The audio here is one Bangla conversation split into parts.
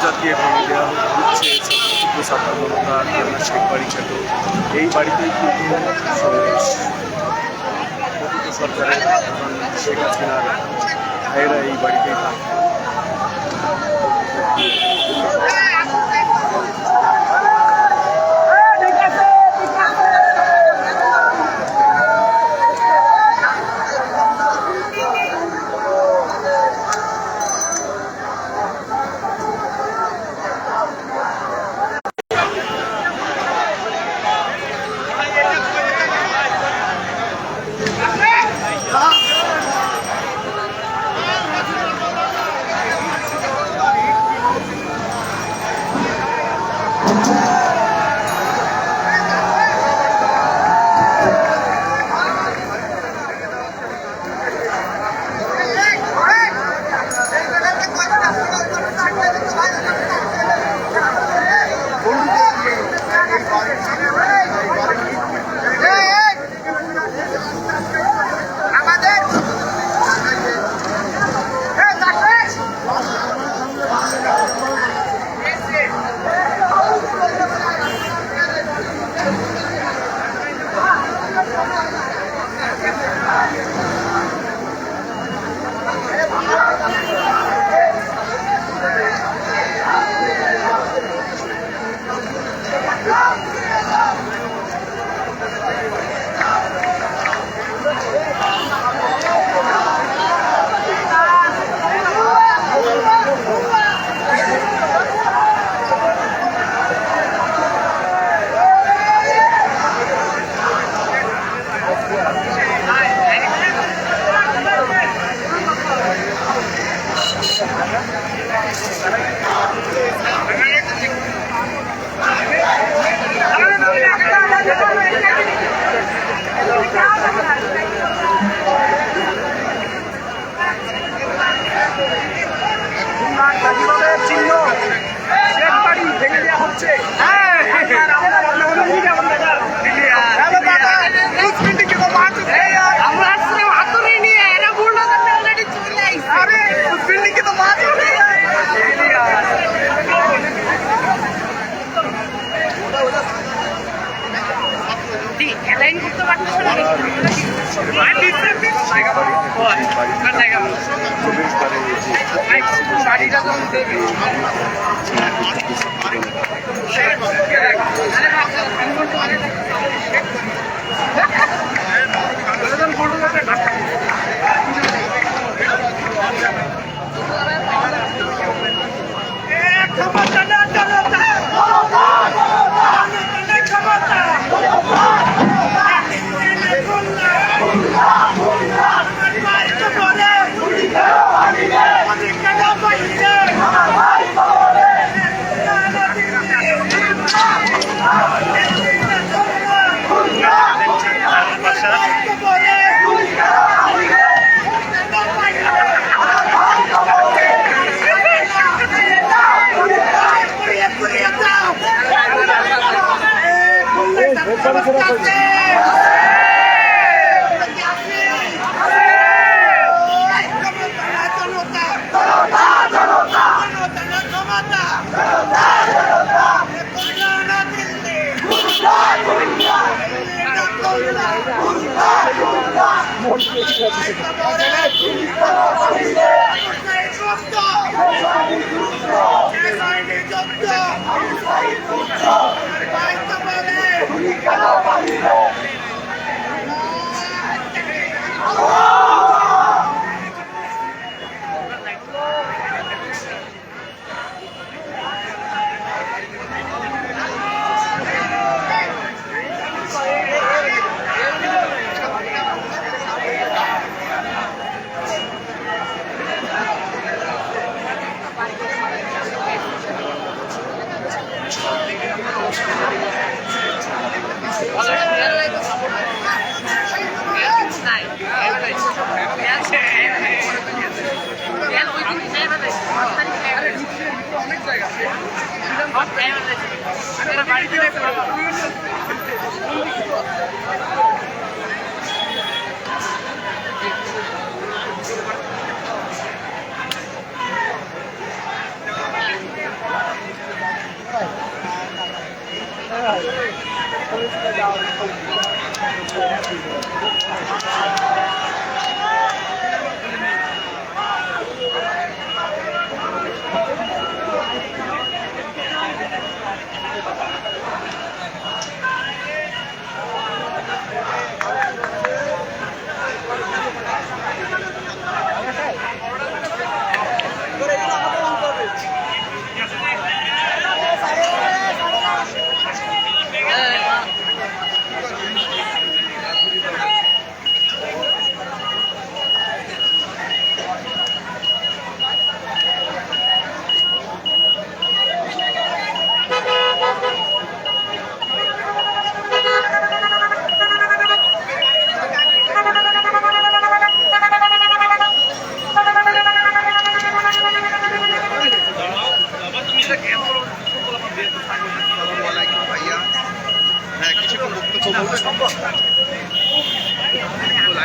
জাতিয়ে ভেঙে দেওয়া হচ্ছে ছাত্র জনতা শেখ বাড়ি ছিল এই বাড়িতেই কিন্তু সরকারের শেখ হাসিনার ভাইয়েরা এই বাড়িতেই থাকে। Hola,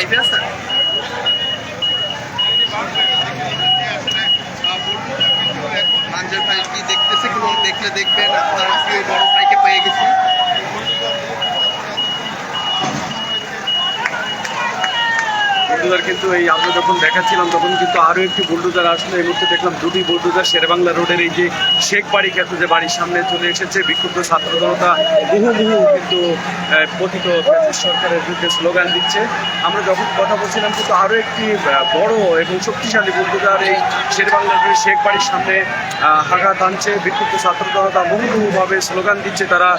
লাইভে আছে মানজুর ভাই কি দেখতেছে, কিন্তু দেখলে দেখবেন আপনার প্রিয় বড় ভাইকে পেয়ে গেছি। বুলডোজার কিন্তু এই আমরা যখন দেখাচ্ছিলাম তখন কিন্তু আরও একটি বুলডোজার আসলো। এই মুহূর্তে দেখলাম দুটি বুলডোজার শেরেবাংলা রোডের এই যে শেখ বাড়ি খ্যাত যে বাড়ির সামনে চলে এসেছে। বিক্ষুব্ধ ছাত্র জনতা বহু কিন্তু পতিত সরকারের বিরুদ্ধে স্লোগান দিচ্ছে। আমরা যখন কথা বলছিলাম কিন্তু আরও একটি বড় এবং শক্তিশালী বুলডোজার এই শেরেবাংলা রোডের শেখ বাড়ির সামনে হাঁকা টানছে। বিক্ষুব্ধ ছাত্র জনতা বহুভাবে স্লোগান দিচ্ছে। তারা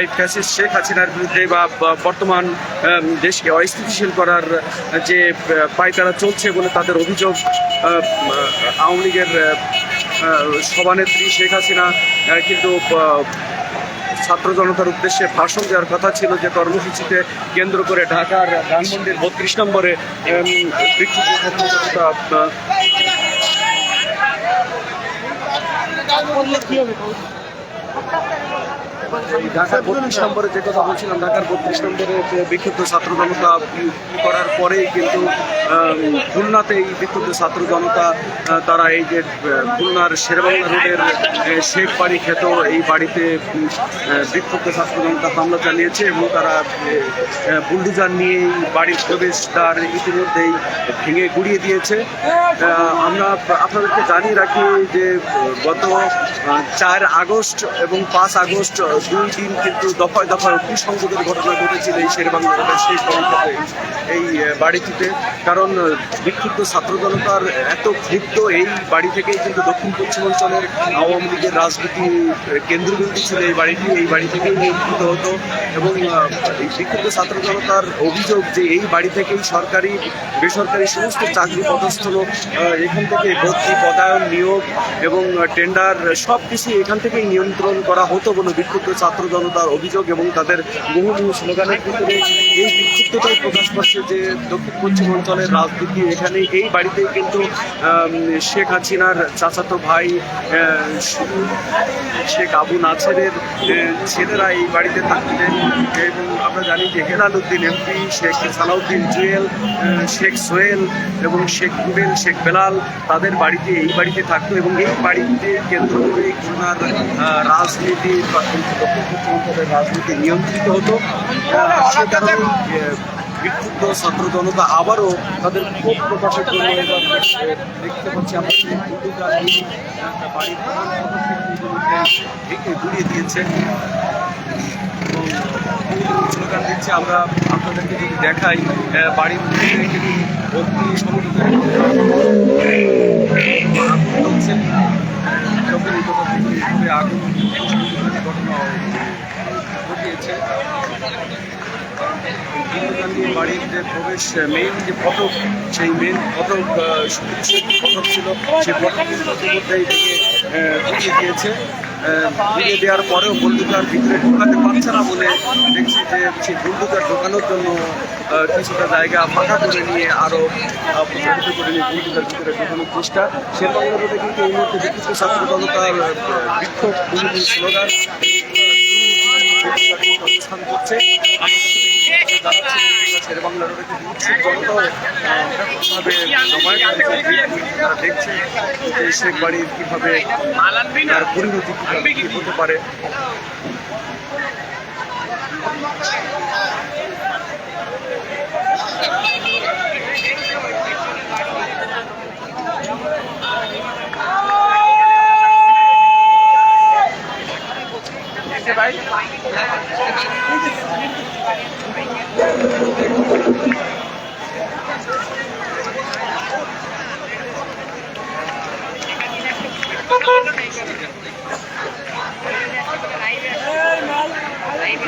এই ফ্যাসিস্ট শেখ হাসিনার বিরুদ্ধে বা বর্তমান দেশকে অস্থিতিশীল করার যে পায়তারা চলছে বলে তাদের অভিযোগ। আওয়ামী লীগের সভানেত্রী শেখ হাসিনা কিন্তু ছাত্র জনতার উদ্দেশ্যে ভাষণ দেওয়ার কথা ছিল, যে কর্মসূচিতে কেন্দ্র করে ঢাকার ধানমন্ডির 32 নম্বরে বিক্ষুব্ধ ছাত্র জনতা ঢাকার 32 নম্বরে যে কথা বলছিলাম, ঢাকার 32 নম্বরে বিক্ষুব্ধ ছাত্র জনতা করার পরেই কিন্তু খুলনাতে এই বিক্ষুব্ধ ছাত্র জনতা তারা এই যে খুলনার শেরেবাংলা রোডের শেখ বাড়ি খ্যাত এই বাড়িতে বিক্ষুব্ধ ছাত্র জনতা হামলা চালিয়েছে এবং তারা বুলডোজার নিয়ে বাড়ির প্রবেশদ্বার ইতিমধ্যেই ভেঙে গুড়িয়ে দিয়েছে। আমরা আপনাদেরকে জানিয়ে রাখি যে গত 4 আগস্ট এবং 5 আগস্ট 2 দিন কিন্তু দফায় দফায় অগ্নিসংযোগের ঘটনা ঘটেছিল এই শেরেবাংলা রোডের শেষ এই বাড়িটিতে। কারণ বিক্ষুব্ধ ছাত্র জনতার এত ক্ষুব্ধ এই বাড়ি থেকেই কিন্তু দক্ষিণ পশ্চিমাঞ্চলের আওয়ামী লীগের রাজনীতি কেন্দ্রবিন্দু ছিল এই বাড়িটি। এই বাড়ি থেকেই নিয়ন্ত্রিত হতো এবং এই বিক্ষুব্ধ ছাত্র জনতার অভিযোগ যে এই বাড়ি থেকেই সরকারি বেসরকারি সমস্ত চাকরি পদস্থল, এখান থেকে ভর্তি, পদায়ন, নিয়োগ এবং টেন্ডার সব কিছু এখান থেকেই নিয়ন্ত্রণ করা হতো বলে বিক্ষুব্ধ ছাত্র জনতার অভিযোগ। এবং তাদের বহু স্লোগানের ভিতরে এই বিক্ষুব্ধতাই প্রকাশ পাচ্ছে যে দক্ষিণ পশ্চিমাঞ্চলের রাজনীতি এখানে এই বাড়িতেই কিন্তু শেখ হাসিনার চাচাতো ভাই শেখ আবু নাছেরের ছেলেরা এই বাড়িতে থাকতেন। এবং আমরা জানি যে হেলাল উদ্দিন এমপি, শেখ সালাউদ্দিন জুয়েল, শেখ সোহেল এবং শেখ রুবেল, শেখ বেলাল তাদের বাড়িতে এই বাড়িতে থাকতো এবং এই বাড়িতে কেন্দ্র করে খুলনার রাজনীতি বা দক্ষিণ পশ্চিমাঞ্চলের রাজনীতি নিয়ন্ত্রিত হতো। সে কারণে বিক্ষুব্ধ ছাত্র জনতা আবারও তাদের ক্ষোভ প্রকাশের জন্য এবার দেখতে পাচ্ছি আমরা বাড়ির ভেঙে গুড়িয়ে দিয়েছে এবং স্লোগান দিচ্ছে। আমরা আপনাদেরকে যদি দেখাই বাড়ির অগ্নি সংযোগ আগুন ঘটনা ঘটিয়েছে। বাড়ির যে প্রবেশ মেইন যে ফটক, সেই মেইন ফটক ফটক ছিল, সেই ফটক ইতিমধ্যেই ঘুরিয়ে দিয়েছে। ঘুরিয়ে দেওয়ার পরেও বুলডোজার ভিতরে ঢোকাতে পারছে না বলে দেখছি যে সেই বুলডোজার ঢোকানোর জন্য কিছুটা জায়গা ফাঁকা করে নিয়ে আরও প্রসারিত করে নিয়ে বুলডোজার ভিতরে ঢোকানোর চেষ্টা। শেরবাংলা রোডে কিন্তু এই মুহূর্তে বিক্ষুব্ধ ছাত্র জনতার বিক্ষোভ স্লোগান অবস্থান করছে। শেরেবাংলা রোডে কিন্তু দেখছে যে শেখ বাড়ির কীভাবে তার পরিণতি হতে পারে। ভাই লাইভে